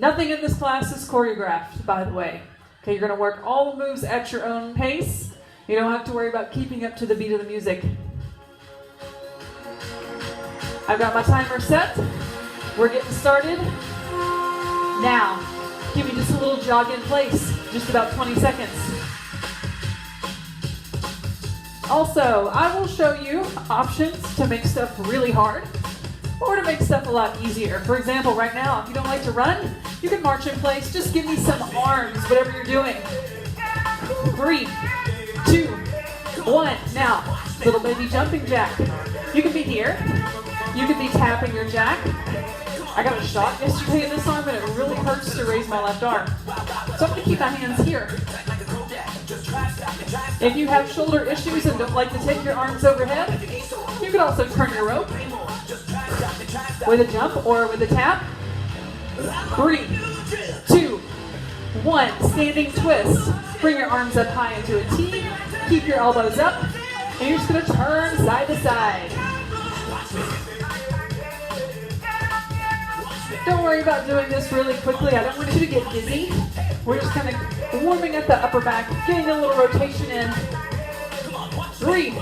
Nothing in this class is choreographed, by the way. Okay, you're going to work all the moves at your own pace. You don't have to worry about keeping up to the beat of the music. I've got my timer set. We're getting started. Now, give me just a little jog in place, just about 20 seconds. Also, I will show you options to make stuff really hard or to make stuff a lot easier. For example, right now, if you don't like to run, you can march in place. Just give me some arms, whatever you're doing. 3, 2, 1. Now, little baby jumping jack. You can be here. You can be tapping your jack. I got a shot yesterday in this arm and it really hurts to raise my left arm. So I'm going to keep my hands here. If you have shoulder issues and don't like to take your arms overhead, you can also turn your rope with a jump or with a tap. 3, 2, 1. Standing twist. Bring your arms up high into a T. Keep your elbows up. And you're just going to turn side to side. Don't worry about doing this really quickly. I don't want you to get dizzy. We're just kind of warming up the upper back, getting a little rotation in. 3,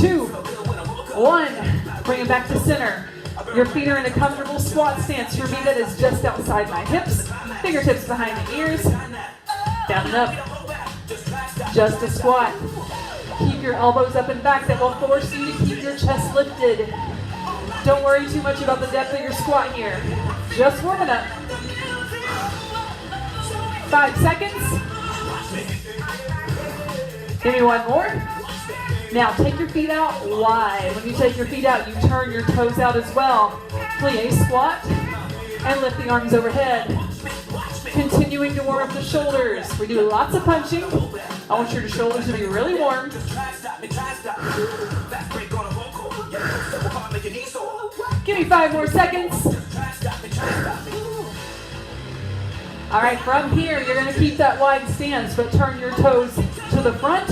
2, 1. Bring it back to center. Your feet are in a comfortable squat stance. For me, that is just outside my hips. Fingertips behind the ears. Down and up. Just a squat. Keep your elbows up and back. That will force you to keep your chest lifted. Don't worry too much about the depth of your squat here. Just warming up. 5 seconds. Give me one more. Now take your feet out wide. When you take your feet out, you turn your toes out as well. Plie squat and lift the arms overhead. Continuing to warm up the shoulders. We do lots of punching. I want your shoulders to be really warm. Give me 5 more seconds. All right, from here, you're going to keep that wide stance, but turn your toes to the front.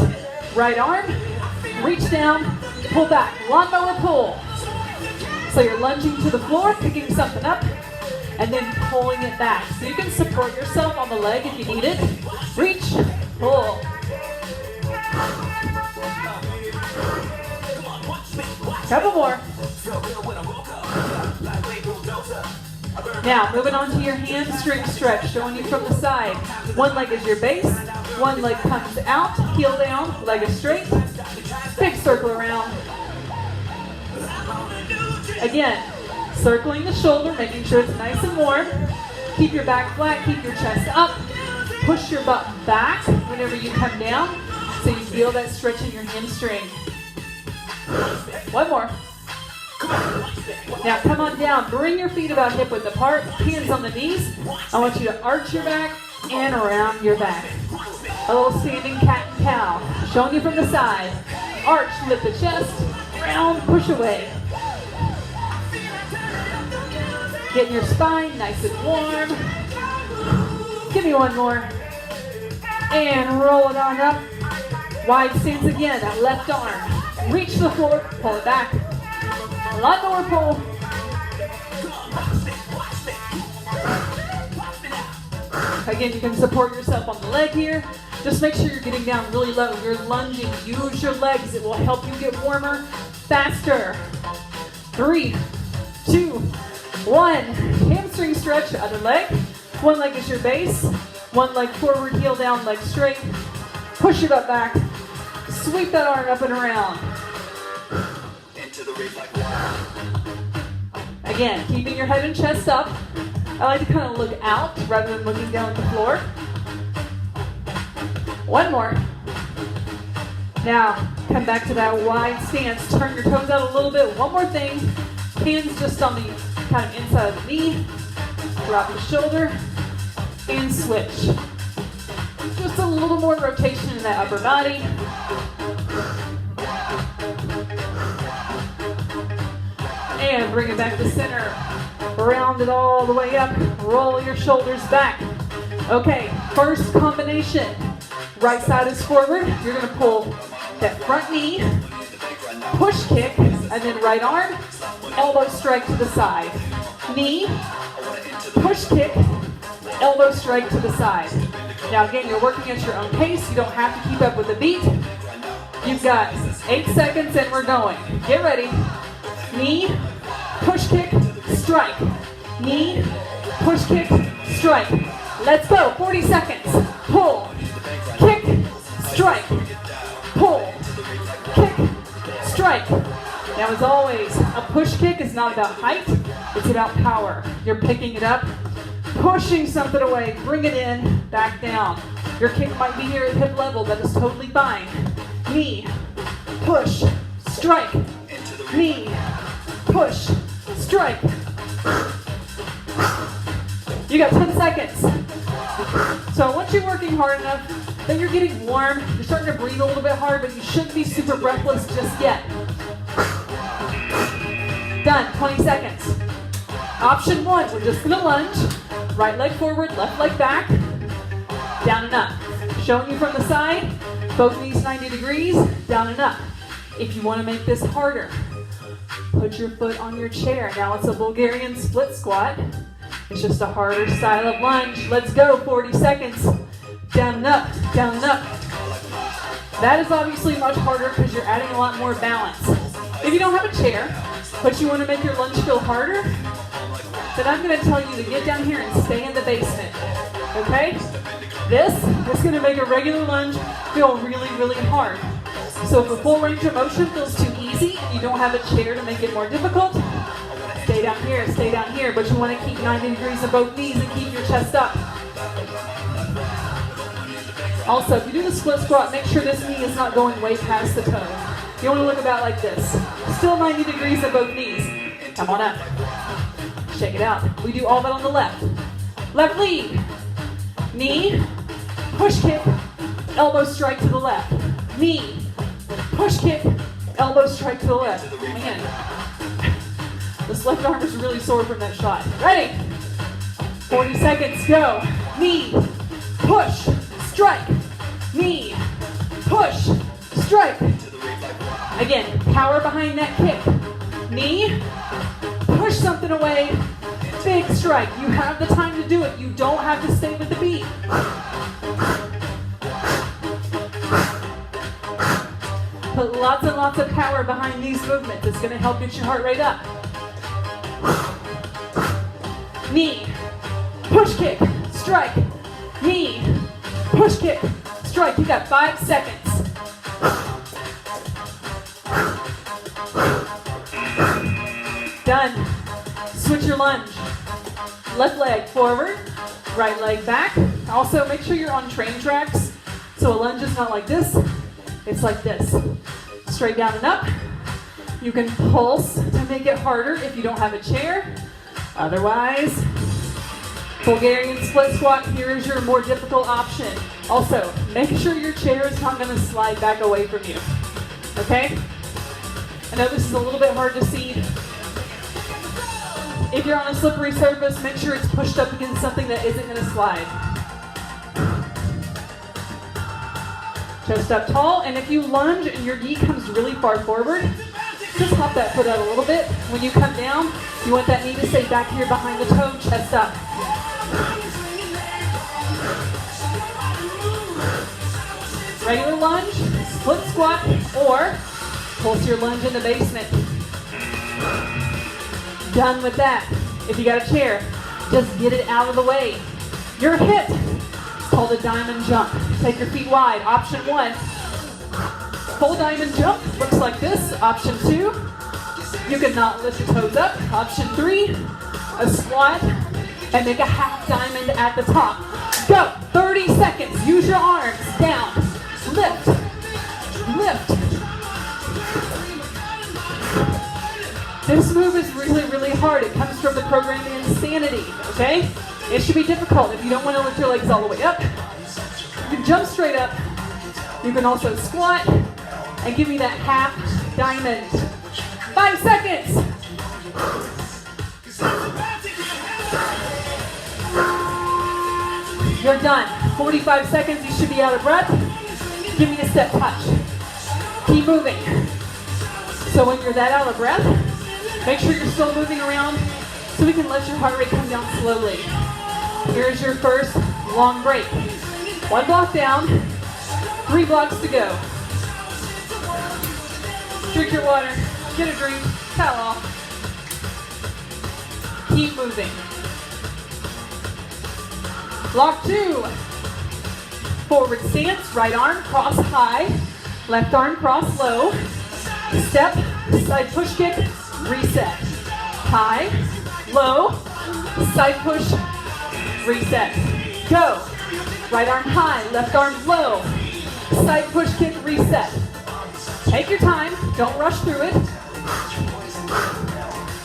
Right arm, reach down, pull back, lawnmower pull. So you're lunging to the floor, picking something up, and then pulling it back. So you can support yourself on the leg if you need it. Reach, pull. Couple more. Now, moving on to your hamstring stretch, showing you from the side. One leg is your base, one leg comes out, heel down, leg is straight. Big circle around. Again, circling the shoulder, making sure it's nice and warm. Keep your back flat, keep your chest up. Push your butt back whenever you come down so you feel that stretch in your hamstring. One more. Now come on down, bring your feet about hip width apart, hands on the knees. I want you to arch your back and around your back. A little standing cat and cow, showing you from the side. Arch, lift the chest, round, push away. Getting your spine nice and warm. Give me one more. And roll it on up. Wide stance again, that left arm. Reach the floor, pull it back. Lawnmower pull. Again, you can support yourself on the leg here. Just make sure you're getting down really low. You're lunging. Use your legs. It will help you get warmer faster. 3, 2, 1. Hamstring stretch, other leg. One leg is your base. One leg forward, heel down, leg straight. Push your butt back. Sweep that arm up and around. Again, keeping your head and chest up. I like to kind of look out rather than looking down at the floor. One more. Now, come back to that wide stance. Turn your toes out a little bit. One more thing. Hands just on the kind of inside of the knee. Drop the shoulder and switch. Just a little more rotation in that upper body. And bring it back to center. Round it all the way up. Roll your shoulders back. Okay, first combination. Right side is forward. You're going to pull that front knee, push kick, and then right arm, elbow strike to the side. Knee, push kick, elbow strike to the side. Now again, you're working at your own pace. You don't have to keep up with the beat. You've got 8 seconds and we're going. Get ready. Knee, push kick, strike. Knee, push kick, strike. Let's go, 40 seconds. Pull, kick, strike. Pull, kick, strike. Now as always, a push kick is not about height, it's about power. You're picking it up, pushing something away, bring it in, back down. Your kick might be here at hip level, that is totally fine. Knee, push, strike. Knee, push, strike. You got 10 seconds. So once you're working hard enough, then you're getting warm, you're starting to breathe a little bit hard, but you shouldn't be super breathless just yet. Done, 20 seconds. Option 1, we're just gonna lunge. Right leg forward, left leg back. Down and up. Showing you from the side, both knees 90 degrees, down and up. If you wanna make this harder, put your foot on your chair. Now it's a Bulgarian split squat. It's just a harder style of lunge. Let's go, 40 seconds. Down and up, down and up. That is obviously much harder because you're adding a lot more balance. If you don't have a chair, but you want to make your lunge feel harder, then I'm going to tell you to get down here and stay in the basement, okay? This is going to make a regular lunge feel really, really hard. So if a full range of motion feels too easy and you don't have a chair to make it more difficult, stay down here, but you want to keep 90 degrees of both knees and keep your chest up. Also, if you do the split squat, make sure this knee is not going way past the toe. You want to look about like this. Still 90 degrees of both knees. Come on up. Shake it out. We do all that on the left. Left lead. Knee, push kick, elbow strike to the left. Knee, push kick, elbow strike to the left. Man, this left arm is really sore from that shot. Ready? 40 seconds, go. Knee, push, strike. Knee, push, strike. Again, power behind that kick. Knee, push something away, big strike. You have the time to do it. You don't have to stay with the beat. Put lots and lots of power behind these movements. It's going to help get your heart rate up. Knee, push kick, strike. Knee, push kick, strike. You got 5 seconds. Done. Switch your lunge. Left leg forward, right leg back. Also, make sure you're on train tracks. So a lunge is not like this, it's like this. Straight down and up. You can pulse to make it harder if you don't have a chair. Otherwise, Bulgarian split squat, here is your more difficult option. Also, make sure your chair is not gonna slide back away from you. Okay? I know this is a little bit hard to see. If you're on a slippery surface, make sure it's pushed up against something that isn't gonna slide. Chest up tall, and if you lunge and your knee comes really far forward, just hop that foot out a little bit. When you come down, you want that knee to stay back here behind the toe, chest up. Regular lunge, split squat, or pulse your lunge in the basement. Done with that. If you got a chair, just get it out of the way. Your hip is called a diamond jump. Take your feet wide. Option 1, full diamond jump, looks like this. Option 2, you can not lift your toes up. Option 3, a squat and make a half diamond at the top. Go, 30 seconds. Use your arms, down, lift, lift. This move is really, really hard. It comes from the program Insanity, okay? It should be difficult if you don't want to lift your legs all the way up. You can jump straight up. You can also squat and give me that half diamond. 5 seconds. You're done. 45 seconds, you should be out of breath. Give me a step touch. Keep moving. So when you're that out of breath, make sure you're still moving around so we can let your heart rate come down slowly. Here's your first long break. 1 block down, 3 blocks to go. Drink your water, get a drink, towel off. Keep moving. Block 2. Forward stance, right arm cross high, left arm cross low. Step, side push kick, reset. High, low, side push, reset. Go. Right arm high, left arm low. Side push kick, reset. Take your time, don't rush through it.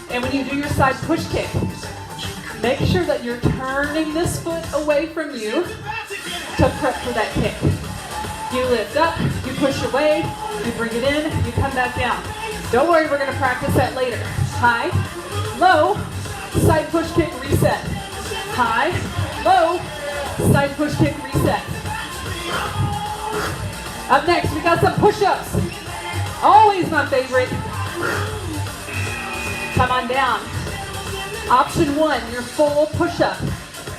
And when you do your side push kick, make sure that you're turning this foot away from you to prep for that kick. You lift up, you push away, you bring it in, you come back down. Don't worry, we're gonna practice that later. High, low, side push kick, reset. High, low, side push kick, reset. Up next, we got some push-ups. Always my favorite. Come on down. Option 1, your full push-up.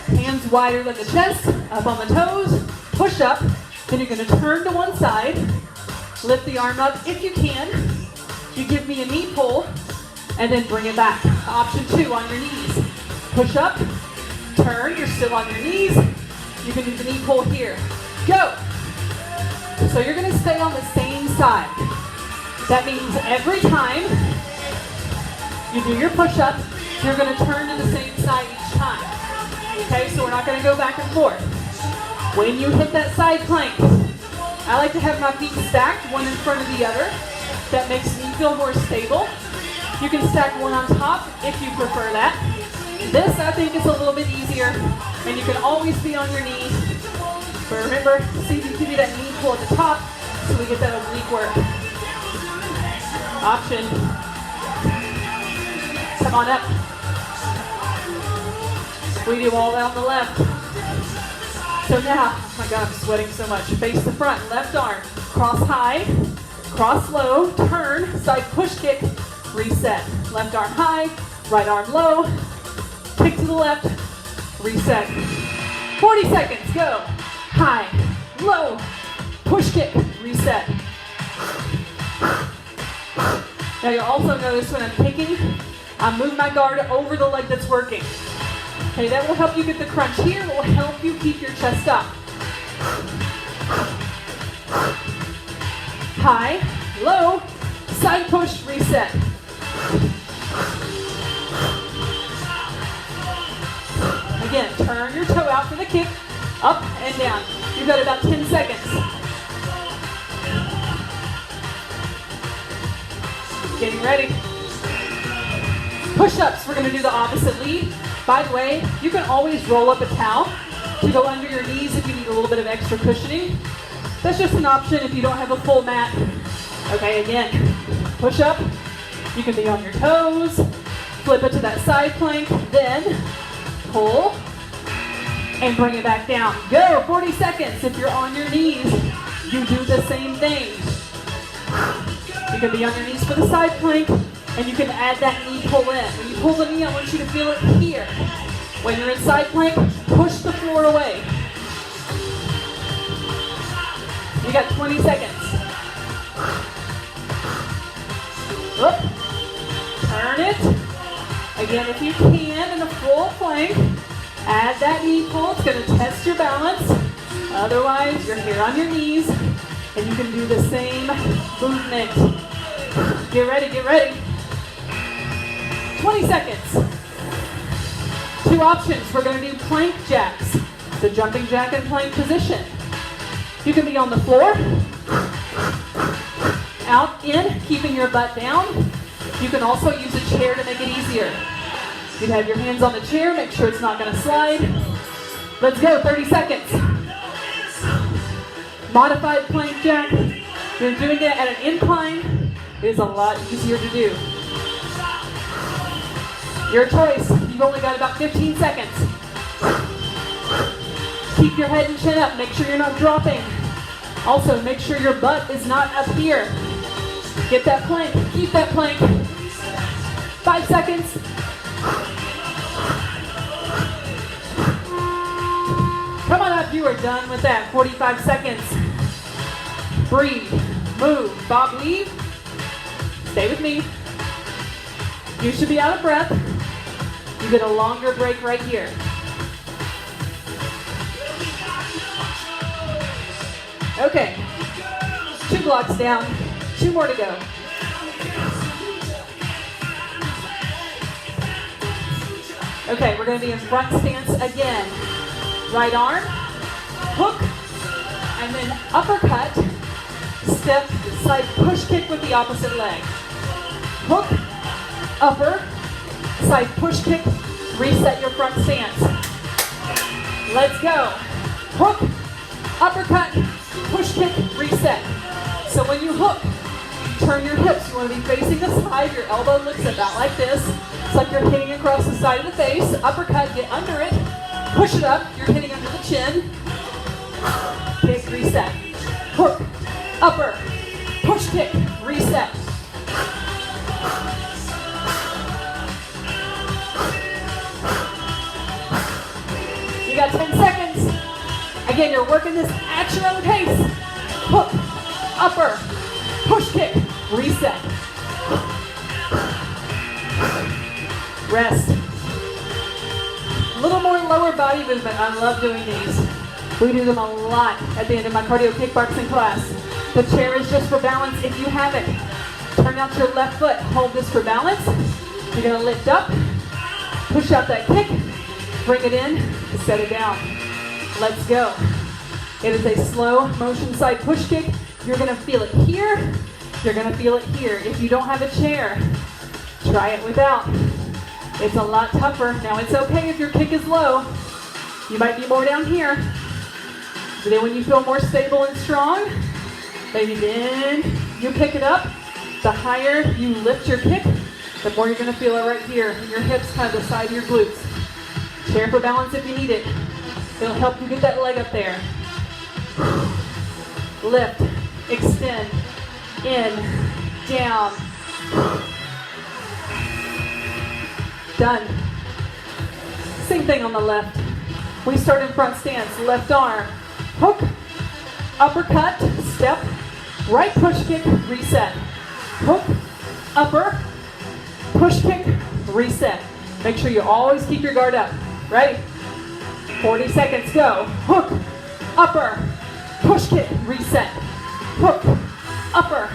Hands wider than the chest, up on the toes, push up. Then you're gonna turn to one side, lift the arm up if you can. You give me a knee pull, and then bring it back. Option 2, on your knees. Push up, turn, you're still on your knees. You can do the knee pull here. Go! So you're gonna stay on the same side. That means every time you do your push-up, you're gonna turn to the same side each time. Okay, so we're not gonna go back and forth. When you hit that side plank, I like to have my feet stacked, one in front of the other. That makes me feel more stable. You can stack one on top if you prefer that. This, I think, is a little bit easier, and you can always be on your knees. But remember, see if you can do that knee pull at the top so we get that oblique work. Option. Come on up. We do all that on the left. So now, oh my God, I'm sweating so much. Face the front, left arm, cross high, cross low, turn, side push kick, reset. Left arm high, right arm low, kick to the left, reset. 40 seconds, go. High, low, push kick, reset. Now you'll also notice when I'm kicking, I move my guard over the leg that's working. Okay, that will help you get the crunch here. It will help you keep your chest up. High, low, side push, reset. Again, turn your toe out for the kick, up and down. You've got about 10 seconds. Getting ready. Push-ups, we're gonna do the opposite lead. By the way, you can always roll up a towel to go under your knees if you need a little bit of extra cushioning. That's just an option if you don't have a full mat. Okay, again, push up. You can be on your toes, flip it to that side plank, then pull and bring it back down. Go, 40 seconds. If you're on your knees, you do the same thing. You can be on your knees for the side plank, and you can add that knee pull in. When you pull the knee, I want you to feel it here. When you're in side plank, push the floor away. You got 20 seconds. Up. Turn it. Again, if you can, in a full plank, add that knee pull. It's going to test your balance. Otherwise, you're here on your knees, and you can do the same movement. Get ready, get ready. 20 seconds. 2 options. We're going to do plank jacks. The jumping jack and plank position. You can be on the floor, out, in, keeping your butt down. You can also use a chair to make it easier. You'd have your hands on the chair, make sure it's not going to slide. Let's go, 30 seconds. Modified plank jack. You're doing it at an incline. It is a lot easier to do. Your choice. You've only got about 15 seconds. Keep your head and chin up. Make sure you're not dropping. Also, make sure your butt is not up here. Get that plank. Keep that plank. 5 seconds. You are done with that. 45 seconds. Breathe, move, bob, weave. Stay with me. You should be out of breath. You get a longer break right here. Okay, 2 blocks down, 2 more to go. Okay, we're gonna be in front stance again. Right arm, hook, and then uppercut, step, side push kick with the opposite leg. Hook, upper, side push kick, reset your front stance. Let's go. Hook, uppercut, push kick, reset. So when you hook, turn your hips. You want to be facing the side. Your elbow looks about like this. It's like you're hitting across the side of the face. Uppercut, get under it. Push it up. You're hitting under the chin. Kick, reset. Hook, upper, push kick, reset. You got 10 seconds. Again, you're working this at your own pace. Hook, upper, push kick, reset. Rest. A little more lower body movement. I love doing these. We do them a lot at the end of my cardio kickboxing class. The chair is just for balance if you have it. Turn out your left foot. Hold this for balance. You're going to lift up, push out that kick, bring it in, set it down. Let's go. It is a slow motion side push kick. You're going to feel it here. You're going to feel it here. If you don't have a chair, try it without. It's a lot tougher. Now it's okay if your kick is low. You might be more down here. But then when you feel more stable and strong, maybe then you pick it up. The higher you lift your kick, the more you're going to feel it right here. In your hips, kind of the side of your glutes. Chair for balance if you need it. It'll help you get that leg up there. Lift, extend, in, down. Done. Same thing on the left. We start in front stance. Left arm, hook, uppercut, step, right push kick, reset. Hook, upper, push kick, reset. Make sure you always keep your guard up. Ready? 40 seconds, go. Hook, upper, push kick, reset. Hook, upper,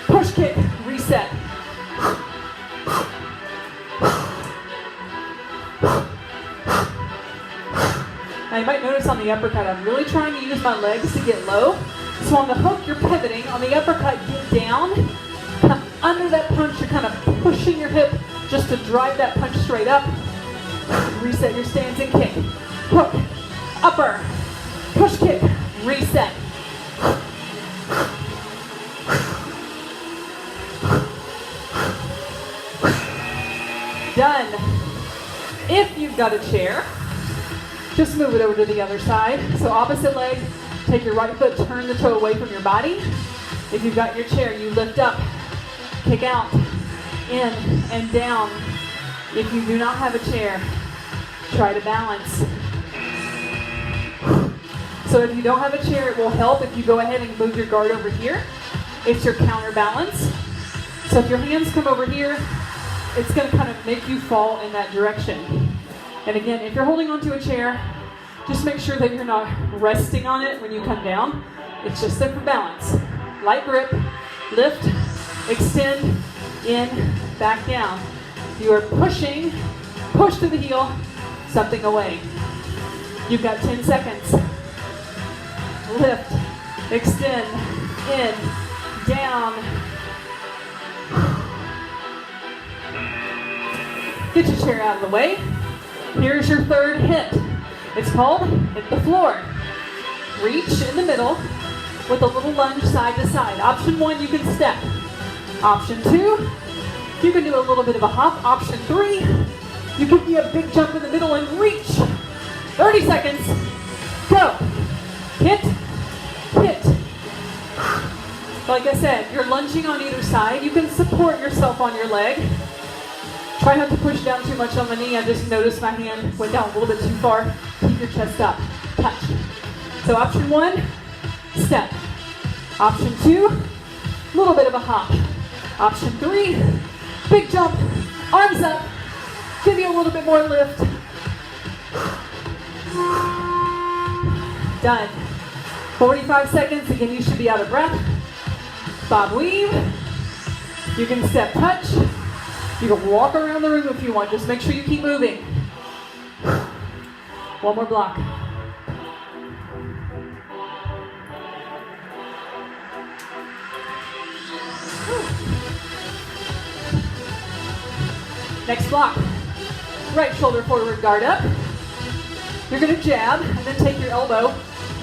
push kick, reset. Now you might notice on the uppercut, I'm really trying to use my legs to get low. So on the hook, you're pivoting. On the uppercut, get down. Come under that punch, you're kind of pushing your hip just to drive that punch straight up. Reset your stance and kick. Hook, upper, push kick, reset. Done. If you've got a chair, just move it over to the other side. So opposite leg, take your right foot, turn the toe away from your body. If you've got your chair, you lift up, kick out, in and down. If you do not have a chair, try to balance. So if you don't have a chair, it will help if you go ahead and move your guard over here. It's your counterbalance. So if your hands come over here, it's going to kind of make you fall in that direction. And again, if you're holding onto a chair, just make sure that you're not resting on it when you come down. It's just there for balance. Light grip, lift, extend, in, back down. You are pushing, push to the heel, something away. You've got 10 seconds. Lift, extend, in, down. Get your chair out of the way. Here's your third hit. It's called hit the floor. Reach in the middle with a little lunge side to side. Option 1, you can step. Option 2, you can do a little bit of a hop. Option 3, you can do a big jump in the middle and reach. 30 seconds. Go. Hit, hit. Like I said, you're lunging on either side. You can support yourself on your leg. Try not to push down too much on the knee. I just noticed my hand went down a little bit too far. Keep your chest up. Touch, So option one, step. Option two, a little bit of a hop. Option three, big jump, arms up, give you a little bit more lift. Done. 45 seconds, again you should be out of breath. Bob weave. You can step touch. You can walk around the room if you want, just make sure you keep moving. One more block. Next block. Right shoulder forward, guard up. You're gonna jab and then take your elbow,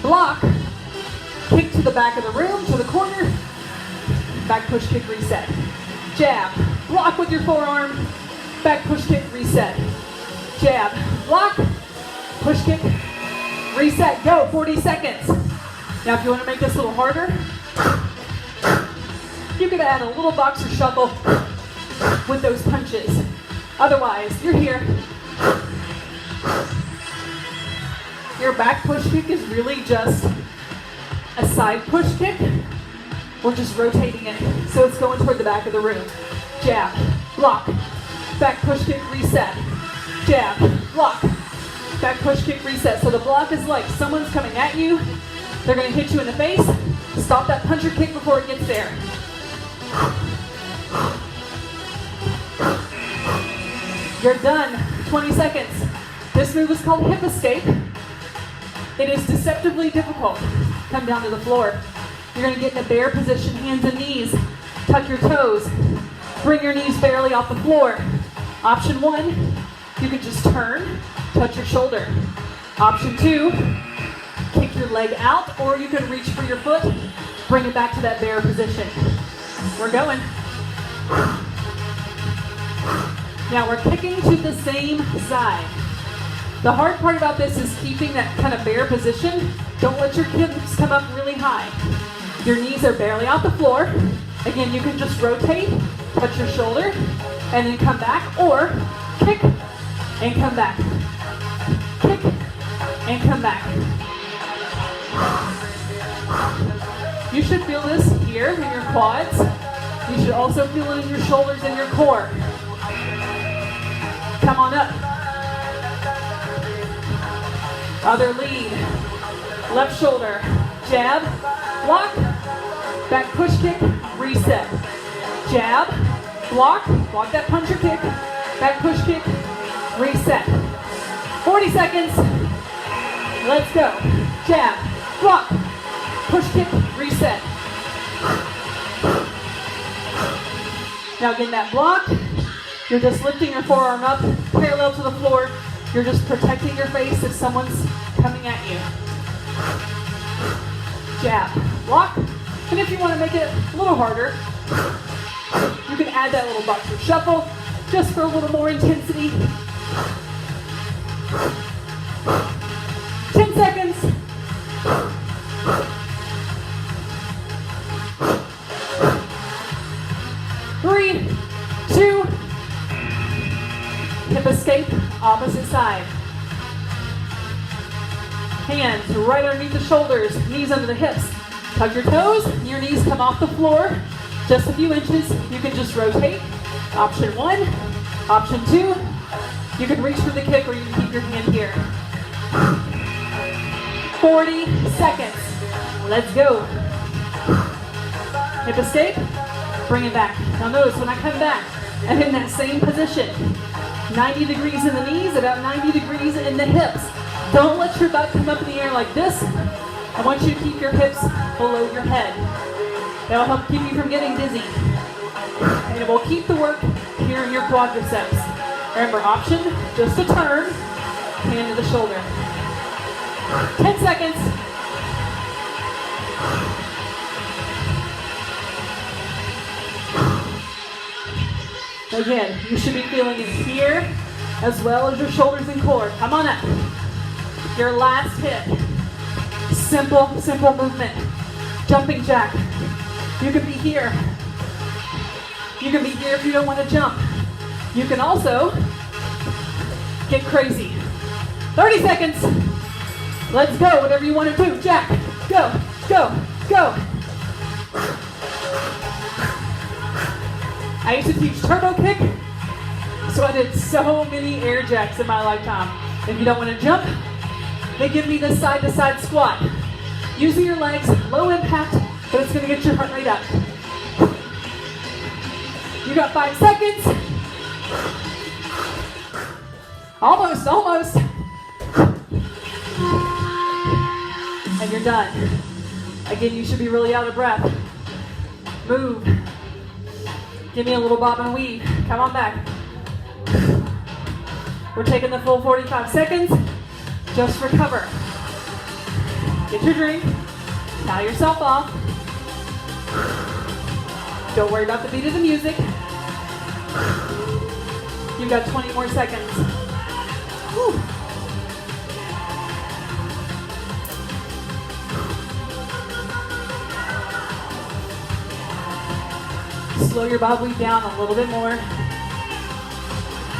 block, kick to the back of the room, to the corner, back push kick, reset. Jab, block with your forearm, back push kick, reset. Jab, block, push kick, reset, go, 40 seconds. Now if you want to make this a little harder, you could add a little boxer shuffle with those punches. Otherwise, you're here. Your back push kick is really just a side push kick. We're just rotating it, so it's going toward the back of the room. Jab, block, back push kick, reset. Jab, block, back push kick, reset. So the block is like someone's coming at you, they're gonna hit you in the face, stop that puncher kick before it gets there. You're done, 20 seconds. This move is called hip escape. It is deceptively difficult. Come down to the floor. You're gonna get in a bear position, hands and knees. Tuck your toes. Bring your knees barely off the floor. Option one, you can just turn, touch your shoulder. Option two, kick your leg out, or you can reach for your foot, bring it back to that bear position. We're going. Now we're kicking to the same side. The hard part about this is keeping that kind of bear position. Don't let your hips come up really high. Your knees are barely off the floor. Again, you can just rotate, touch your shoulder, and then come back, or kick and come back. Kick and come back. You should feel this here in your quads. You should also feel it in your shoulders and your core. Come on up. Other lead. Left shoulder. Jab. Block. Back push kick. Reset. Jab. Block. Block that puncher kick. Back push kick. Reset. 40 seconds. Let's go. Jab. Block. Push kick. Reset. Now again, that block. You're just lifting your forearm up, parallel to the floor. You're just protecting your face if someone's coming at you. Jab, block. And if you want to make it a little harder, you can add that little boxer shuffle just for a little more intensity. 10 seconds. Three, two, hip escape, opposite side. Hands right underneath the shoulders, knees under the hips. Tug your toes, your knees come off the floor. Just a few inches, you can just rotate. Option one, option two, you can reach for the kick or you can keep your hand here. 40 seconds. Let's go. Hip escape, bring it back. Now notice when I come back, I'm in that same position. 90 degrees in the knees, about 90 degrees in the hips. Don't let your butt come up in the air like this. I want you to keep your hips below your head. That'll help keep you from getting dizzy. And it will keep the work here in your quadriceps. Remember, option, just a turn, hand to the shoulder. 10 seconds. Again, you should be feeling it here as well as your shoulders and core. Come on up. Your last hit. Simple, simple movement. Jumping jack. You can be here. You can be here if you don't want to jump. You can also get crazy. 30 seconds. Let's go, whatever you want to do. Jack, go, go, go. I used to teach turbo kick, so I did so many air jacks in my lifetime. If you don't want to jump, they give me the side-to-side squat. Using your legs, low impact, but it's going to get your heart rate up. You got 5 seconds. Almost, almost. And you're done. Again, you should be really out of breath. Move. Give me a little bob and weave. Come on back. We're taking the full 45 seconds. Just recover. Get your drink. Towel yourself off. Don't worry about the beat of the music. You've got 20 more seconds. Whew. Slow your bob weave down a little bit more.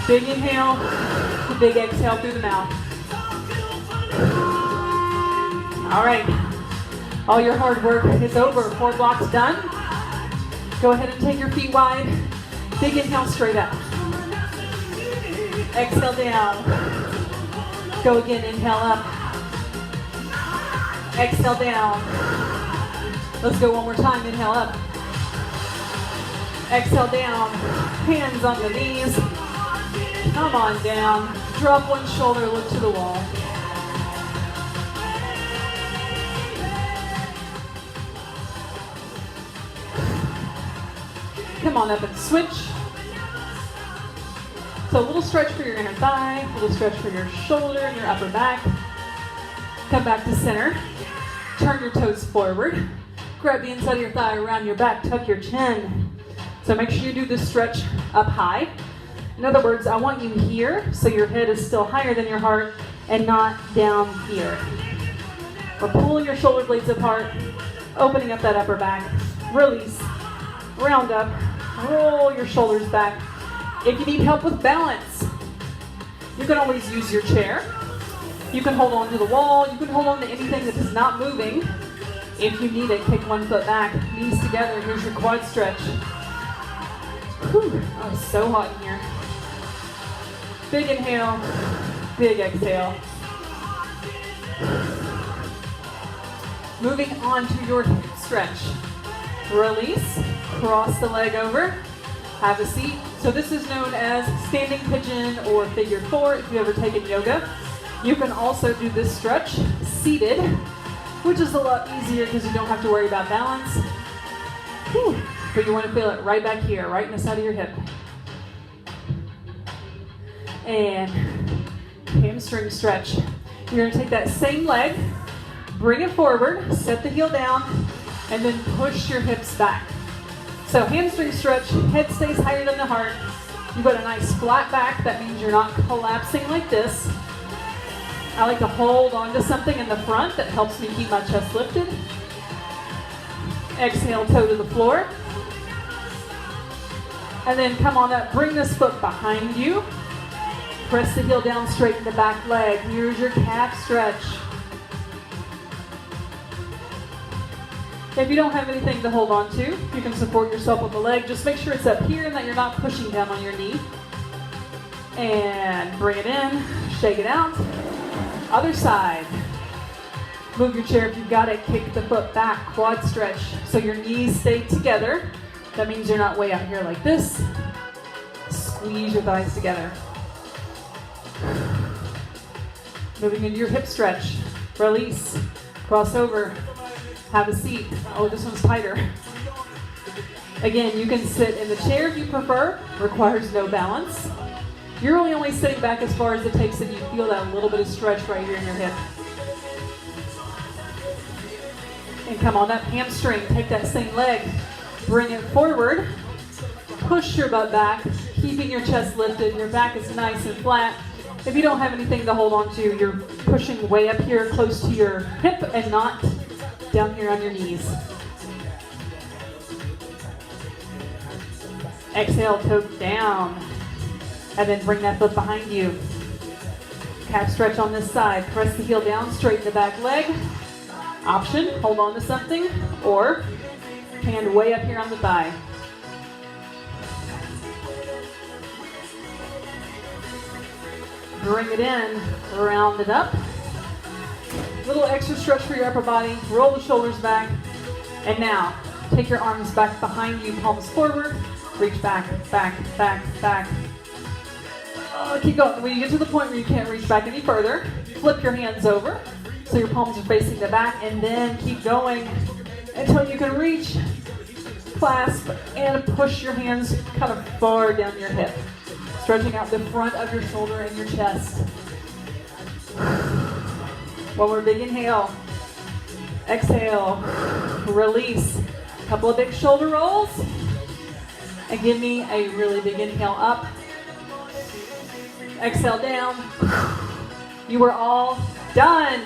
Big inhale, big exhale through the mouth. All right, all your hard work is over. 4 blocks done. Go ahead and take your feet wide. Big inhale straight up. Exhale down. Go again, inhale up. Exhale down. Let's go one more time, inhale up. Exhale down, hands on the knees. Come on down. Drop one shoulder, look to the wall. Come on up and switch. So a little stretch for your inner thigh, a little stretch for your shoulder and your upper back. Come back to center. Turn your toes forward. Grab the inside of your thigh around your back, tuck your chin. So make sure you do this stretch up high. In other words, I want you here so your head is still higher than your heart and not down here. We're pulling your shoulder blades apart, opening up that upper back. Release, round up, roll your shoulders back. If you need help with balance, you can always use your chair. You can hold on to the wall. You can hold on to anything that is not moving. If you need it, kick one foot back, knees together. Here's your quad stretch. Whew, oh, it's so hot in here. Big inhale, big exhale. Moving on to your hip stretch. Release, cross the leg over, have a seat. So this is known as standing pigeon or figure 4 if you've ever taken yoga. You can also do this stretch seated, which is a lot easier because you don't have to worry about balance. Whew. But you want to feel it right back here, right in the side of your hip. And hamstring stretch. You're going to take that same leg, bring it forward, set the heel down, and then push your hips back. So hamstring stretch, head stays higher than the heart. You've got a nice flat back. That means you're not collapsing like this. I like to hold onto something in the front that helps me keep my chest lifted. Exhale, toe to the floor. And then come on up, bring this foot behind you. Press the heel down, straighten the back leg. Here's your calf stretch. If you don't have anything to hold on to, you can support yourself with the leg. Just make sure it's up here and that you're not pushing down on your knee. And bring it in, shake it out. Other side. Move your chair if you've got it. Kick the foot back, quad stretch. So your knees stay together. That means you're not way out here like this. Squeeze your thighs together. Moving into your hip stretch. Release. Cross over. Have a seat. Oh, this one's tighter. Again, you can sit in the chair if you prefer. Requires no balance. You're only sitting back as far as it takes that you feel that little bit of stretch right here in your hip. And come on up, hamstring. Take that same leg. Bring it forward. Push your butt back, keeping your chest lifted. Your back is nice and flat. If you don't have anything to hold on to, you're pushing way up here close to your hip and not down here on your knees. Exhale, toe down. And then bring that foot behind you. Calf stretch on this side. Press the heel down, straighten the back leg. Option, hold on to something, or hand way up here on the thigh. Bring it in, round it up. Little extra stretch for your upper body. Roll the shoulders back. And now, take your arms back behind you, palms forward. Reach back, back, back, back. Keep going. When you get to the point where you can't reach back any further, flip your hands over so your palms are facing the back, and then keep going until you can reach, clasp, and push your hands kind of far down your hip, stretching out the front of your shoulder and your chest. One more big inhale. Exhale. Release. A couple of big shoulder rolls. And give me a really big inhale up. Exhale down. You are all done.